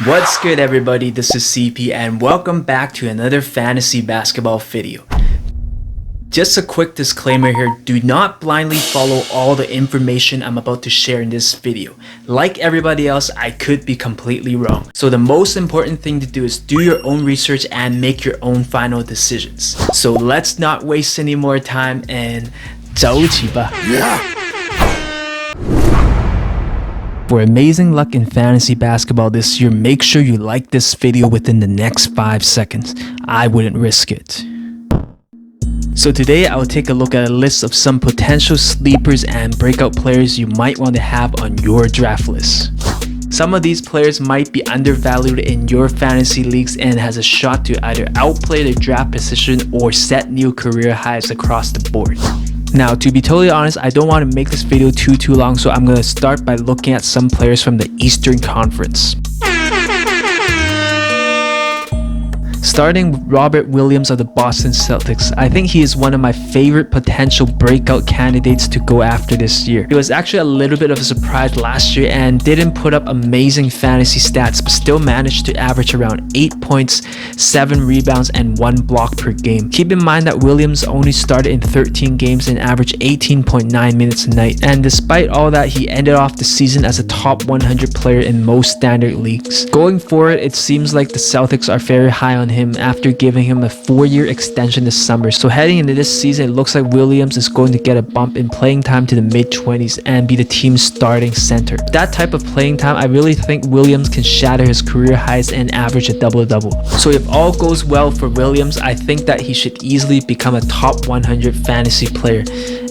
What's good everybody, this is CP and welcome back to another fantasy basketball video. Just a quick disclaimer here, do not blindly follow all the information I'm about to share in this video. Like everybody else, I could be completely wrong. So the most important thing to do is do your own research and make your own final decisions. So let's not waste any more time and 走起吧. For amazing luck in fantasy basketball this year, make sure you like this video within the next 5 seconds. I wouldn't risk it. So today I'll take a look at a list of some potential sleepers and breakout players you might want to have on your draft list. Some of these players might be undervalued in your fantasy leagues and has a shot to either outplay their draft position or set new career highs across the board. Now, to be totally honest, I don't want to make this video too long, so I'm going to start by looking at some players from the Eastern Conference. Starting with Robert Williams of the Boston Celtics. I think he is one of my favorite potential breakout candidates to go after this year. He was actually a little bit of a surprise last year and didn't put up amazing fantasy stats, but still managed to average around 8 points, 7 rebounds, and 1 block per game. Keep in mind that Williams only started in 13 games and averaged 18.9 minutes a night, and despite all that, he ended off the season as a top 100 player in most standard leagues. Going forward, it seems like the Celtics are very high on him after giving him a 4-year extension this summer. So heading into this season, it looks like Williams is going to get a bump in playing time to the mid-20s and be the team's starting center. That type of playing time, I really think Williams can shatter his career highs and average a double-double. So if all goes well for Williams, I think that he should easily become a top 100 fantasy player.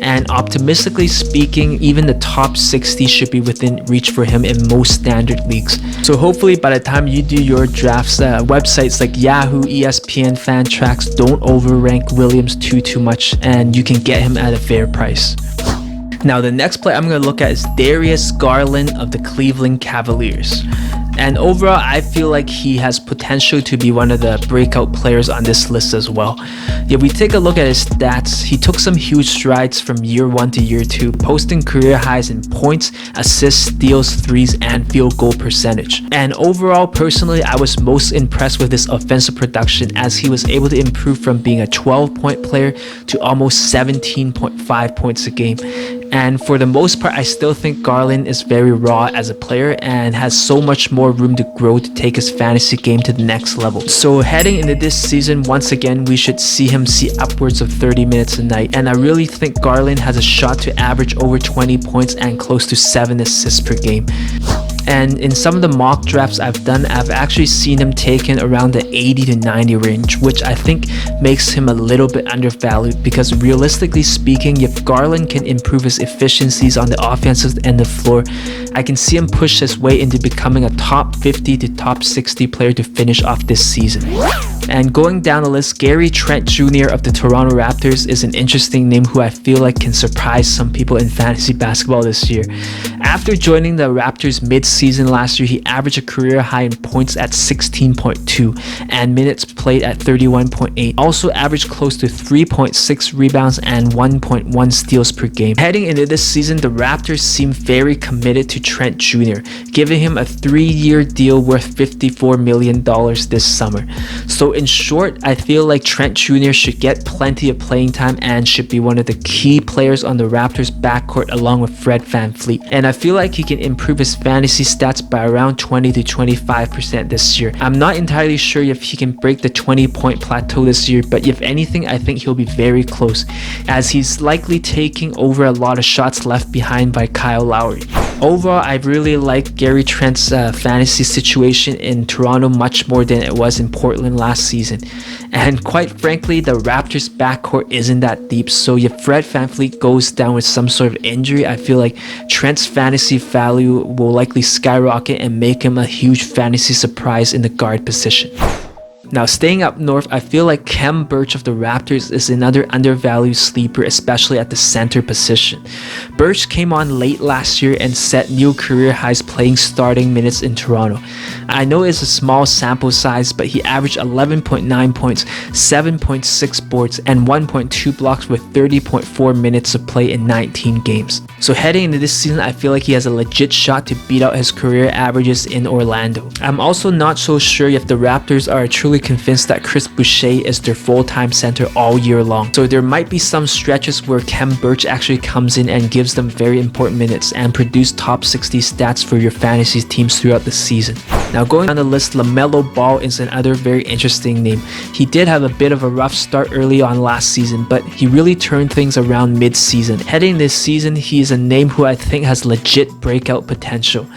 And optimistically speaking, even the top 60 should be within reach for him in most standard leagues. So hopefully by the time you do your drafts, websites like Yahoo, ESPN, Fantrax don't overrank Williams too much, and you can get him at a fair price. Now the next player I'm going to look at is Darius Garland of the Cleveland Cavaliers. And overall, I feel like he has potential to be one of the breakout players on this list as well. If we take a look at his stats, he took some huge strides from year 1 to year 2, posting career highs in points, assists, steals, threes, and field goal percentage. And overall, personally, I was most impressed with his offensive production as he was able to improve from being a 12-point player to almost 17.5 points a game. And for the most part, I still think Garland is very raw as a player and has so much more room to grow to take his fantasy game to the next level. So heading into this season, once again, we should see him see upwards of 30 minutes a night. And I really think Garland has a shot to average over 20 points and close to 7 assists per game. And in some of the mock drafts I've done, I've actually seen him taken around the 80 to 90 range, which I think makes him a little bit undervalued because realistically speaking, if Garland can improve his efficiencies on the offensive end of the floor, I can see him push his way into becoming a top 50 to top 60 player to finish off this season. And going down the list, Gary Trent Jr. of the Toronto Raptors is an interesting name who I feel like can surprise some people in fantasy basketball this year. After joining the Raptors mid-season last year, he averaged a career high in points at 16.2 and minutes played at 31.8. Also averaged close to 3.6 rebounds and 1.1 steals per game. Heading into this season, the Raptors seem very committed to Trent Jr., giving him a 3-year deal worth $54 million this summer. So in short, I feel like Trent Jr. should get plenty of playing time and should be one of the key players on the Raptors backcourt along with Fred VanVleet. And I feel like he can improve his fantasy stats by around 20 to 25% this year. I'm not entirely sure if he can break the 20-point plateau this year, but if anything, I think he'll be very close, as he's likely taking over a lot of shots left behind by Kyle Lowry. Overall, I really like Gary Trent's fantasy situation in Toronto much more than it was in Portland last season. And quite frankly, the Raptors backcourt isn't that deep, so if Fred VanVleet goes down with some sort of injury, I feel like Trent's fantasy value will likely skyrocket and make him a huge fantasy surprise in the guard position. Now, staying up north, I feel like Kem Burch of the Raptors is another undervalued sleeper, especially at the center position. Burch came on late last year and set new career highs playing starting minutes in Toronto. I know it's a small sample size, but he averaged 11.9 points, 7.6 boards, and 1.2 blocks with 30.4 minutes of play in 19 games. So heading into this season, I feel like he has a legit shot to beat out his career averages in Orlando. I'm also not so sure if the Raptors are truly convinced that Chris Boucher is their full-time center all year long. So there might be some stretches where Kem Burch actually comes in and gives them very important minutes and produce top 60 stats for your fantasy teams throughout the season. Now going down the list, Lamello Ball is another very interesting name. He did have a bit of a rough start early on last season, but he really turned things around mid-season. Heading this season, he is a name who I think has legit breakout potential.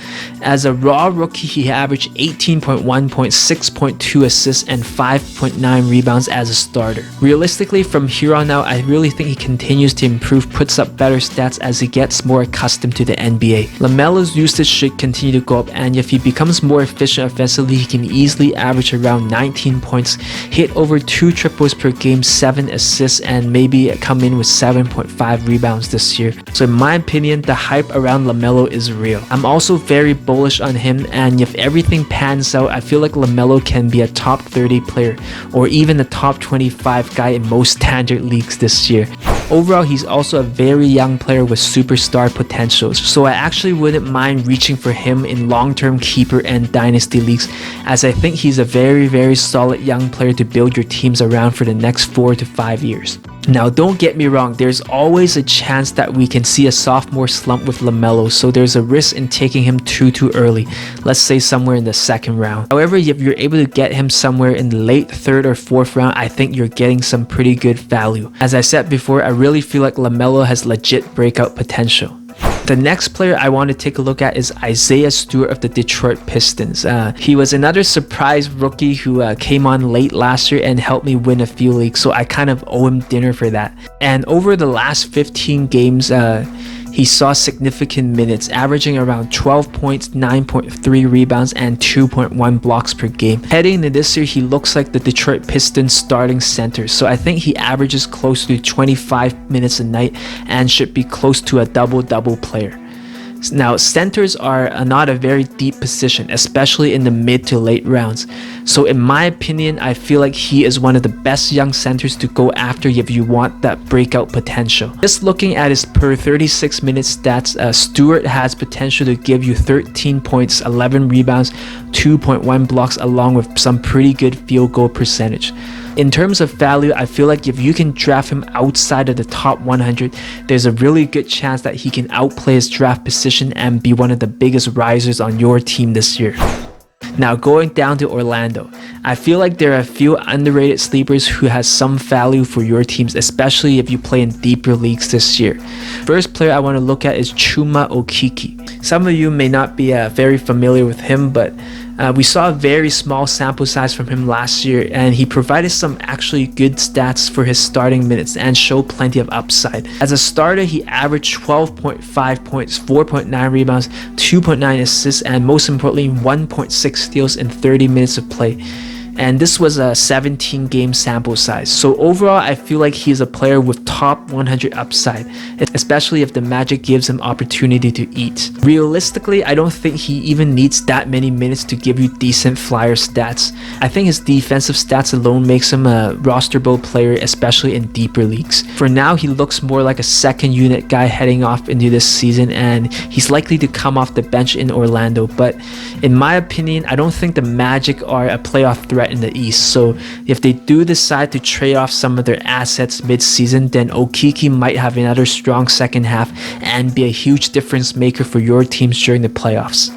As a raw rookie, he averaged 18.1 points, 6.2 assists, and 5.9 rebounds as a starter. Realistically, from here on out, I really think he continues to improve, puts up better stats as he gets more accustomed to the NBA. Lamello's usage should continue to go up, and if he becomes more efficient offensively, he can easily average around 19 points, hit over 2 triples per game, 7 assists, and maybe come in with 7.5 rebounds this year. So in my opinion, the hype around Lamello is real. I'm also very bullish on him, and if everything pans out, I feel like Lamello can be a top 30 player or even a top 25 guy in most standard leagues this year. Overall, he's also a very young player with superstar potential, so I actually wouldn't mind reaching for him in long-term keeper and dynasty leagues, as I think he's a very solid young player to build your teams around for the next 4 to 5 years. Now don't get me wrong, there's always a chance that we can see a sophomore slump with Lamello, so there's a risk in taking him too early, let's say somewhere in the 2nd round. However, if you're able to get him somewhere in the late 3rd or 4th round, I think you're getting some pretty good value. As I said before, I really feel like Lamello has legit breakout potential. The next player I want to take a look at is Isaiah Stewart of the Detroit Pistons. He was another surprise rookie who came on late last year and helped me win a few leagues, so I kind of owe him dinner for that. And over the last 15 games, he saw significant minutes, averaging around 12 points, 9.3 rebounds, and 2.1 blocks per game. Heading into this year, he looks like the Detroit Pistons starting center, so I think he averages close to 25 minutes a night and should be close to a double-double player. Now, centers are not a very deep position, especially in the mid to late rounds. So in my opinion, I feel like he is one of the best young centers to go after if you want that breakout potential. Just looking at his per 36 minute stats, Stewart has potential to give you 13 points, 11 rebounds, 2.1 blocks, along with some pretty good field goal percentage. In terms of value, I feel like if you can draft him outside of the top 100, there's a really good chance that he can outplay his draft position and be one of the biggest risers on your team this year. Now going down to Orlando, I feel like there are a few underrated sleepers who has some value for your teams, especially if you play in deeper leagues this year. First player I want to look at is Chuma Okiki. Some of you may not be very familiar with him, but we saw a very small sample size from him last year, and he provided some actually good stats for his starting minutes and showed plenty of upside. As a starter, he averaged 12.5 points, 4.9 rebounds, 2.9 assists, and most importantly, 1.6 steals in 30 minutes of play. And this was a 17 game sample size. So overall, I feel like he's a player with top 100 upside, especially if the Magic gives him opportunity to eat. Realistically, I don't think he even needs that many minutes to give you decent flyer stats. I think his defensive stats alone makes him a rosterable player, especially in deeper leagues. For now, he looks more like a second unit guy heading off into this season, and he's likely to come off the bench in Orlando. But in my opinion, I don't think the Magic are a playoff threat in the East, so if they do decide to trade off some of their assets mid-season, then Okiki might have another strong second half and be a huge difference maker for your teams during the playoffs.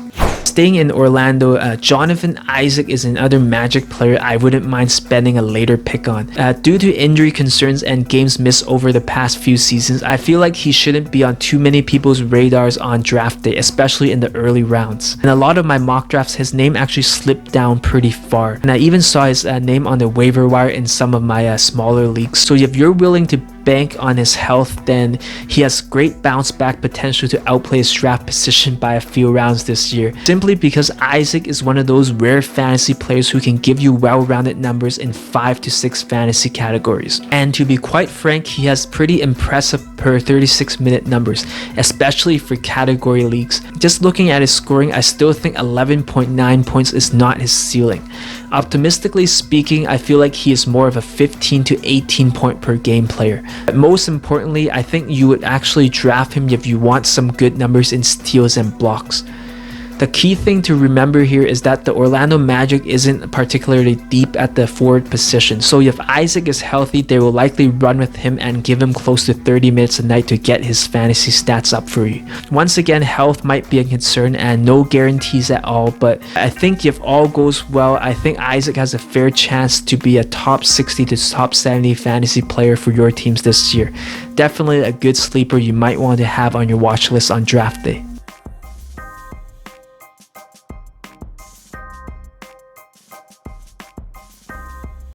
Staying in Orlando, Jonathan Isaac is another Magic player I wouldn't mind spending a later pick on. Due to injury concerns and games missed over the past few seasons, I feel like he shouldn't be on too many people's radars on draft day, especially in the early rounds. In a lot of my mock drafts, his name actually slipped down pretty far, and I even saw his name on the waiver wire in some of my smaller leagues. So if you're willing to bank on his health, then he has great bounce back potential to outplay his draft position by a few rounds this year, simply because Isaac is one of those rare fantasy players who can give you well-rounded numbers in 5 to 6 fantasy categories. And to be quite frank, he has pretty impressive per 36 minute numbers, especially for category leagues. Just looking at his scoring, I still think 11.9 points is not his ceiling. Optimistically speaking, I feel like he is more of a 15 to 18 point per game player. But most importantly, I think you would actually draft him if you want some good numbers in steals and blocks. The key thing to remember here is that the Orlando Magic isn't particularly deep at the forward position, so if Isaac is healthy, they will likely run with him and give him close to 30 minutes a night to get his fantasy stats up for you. Once again, health might be a concern and no guarantees at all, but I think if all goes well, I think Isaac has a fair chance to be a top 60 to top 70 fantasy player for your teams this year. Definitely a good sleeper you might want to have on your watch list on draft day.